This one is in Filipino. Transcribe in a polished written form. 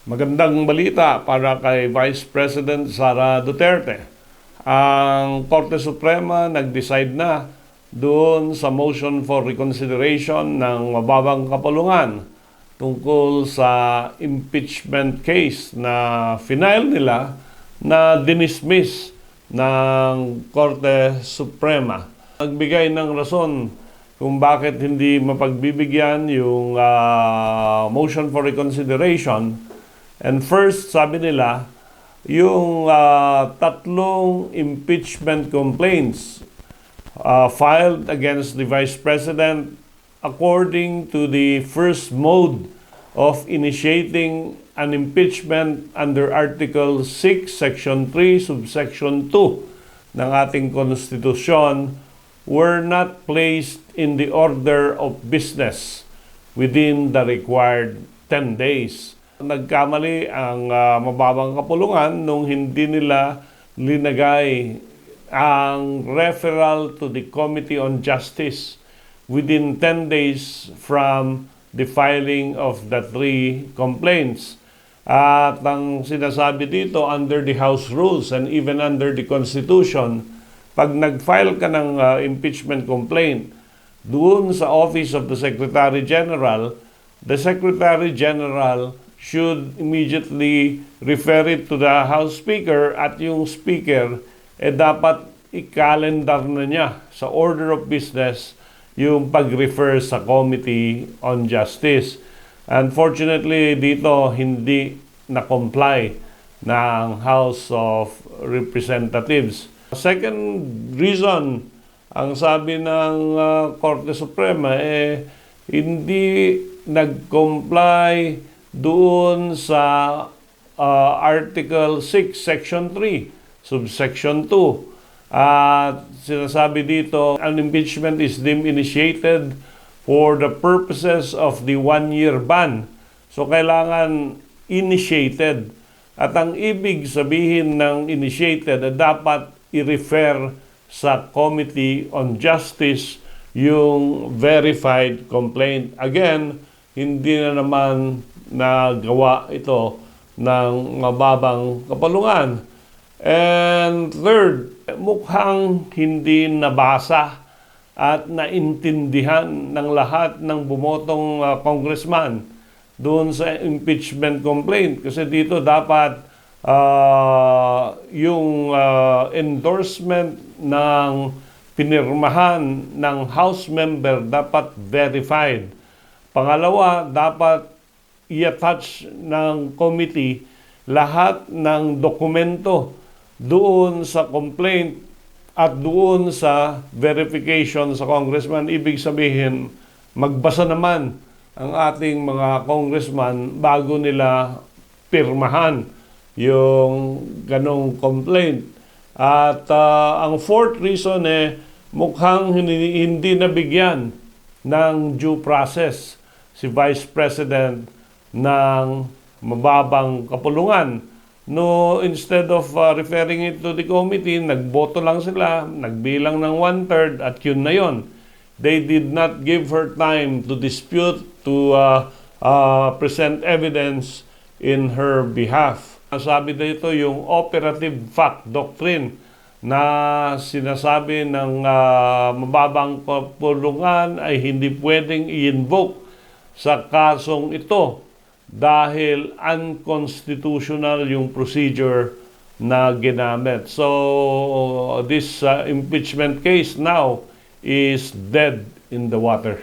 Magandang balita para kay Vice President Sara Duterte. Ang Korte Suprema nag-decide na doon sa motion for reconsideration ng mababang kapulungan tungkol sa impeachment case na final nila na dinismiss ng Korte Suprema. Nagbigay ng rason kung bakit hindi mapagbibigyan yung motion for reconsideration. And first, sabi nila, yung tatlong impeachment complaints filed against the Vice President according to the first mode of initiating an impeachment under Article 6, Section 3, Subsection 2 ng ating Konstitusyon were not placed in the order of business within the required 10 days. Nagkamali ang mababang kapulungan nung hindi nila linagay ang referral to the Committee on Justice within 10 days from the filing of the 3 complaints. At ang sinasabi dito, under the House rules and even under the Constitution, pag nag-file ka ng impeachment complaint doon sa Office of the Secretary General, the Secretary General should immediately refer it to the House Speaker at yung Speaker dapat i-calendar na niya sa order of business yung pag-refer sa Committee on Justice. Unfortunately, dito hindi na-comply ng House of Representatives. Second reason, ang sabi ng Korte Suprema, hindi nag-comply doon sa Article 6, Section 3, Subsection 2. Sinasabi dito, an impeachment is deemed initiated for the purposes of the 1-year ban. So, kailangan initiated. At ang ibig sabihin ng initiated, dapat i-refer sa Committee on Justice yung verified complaint. Again, hindi na naman nagawa ito ng mababang kapulungan. And third, mukhang hindi nabasa at naintindihan ng lahat ng bumotong congressman doon sa impeachment complaint. Kasi dito dapat yung endorsement ng pinirmahan ng House member dapat verified. Pangalawa, dapat i-attach ng committee lahat ng dokumento doon sa complaint at doon sa verification sa congressman. Ibig sabihin, magbasa naman ang ating mga congressman bago nila pirmahan yung ganong complaint. At ang fourth reason mukhang hindi nabigyan ng due process si Vice President ng mababang kapulungan. No, instead of referring it to the committee, nagboto lang sila, nagbilang ng 1/3 at yun na yun. They did not give her time to dispute, to present evidence in her behalf. Sabi dito yung operative fact doctrine na sinasabi ng mababang kapulungan ay hindi pwedeng i-invoke sa kasong ito dahil unconstitutional yung procedure na ginamit. So, this impeachment case now is dead in the water.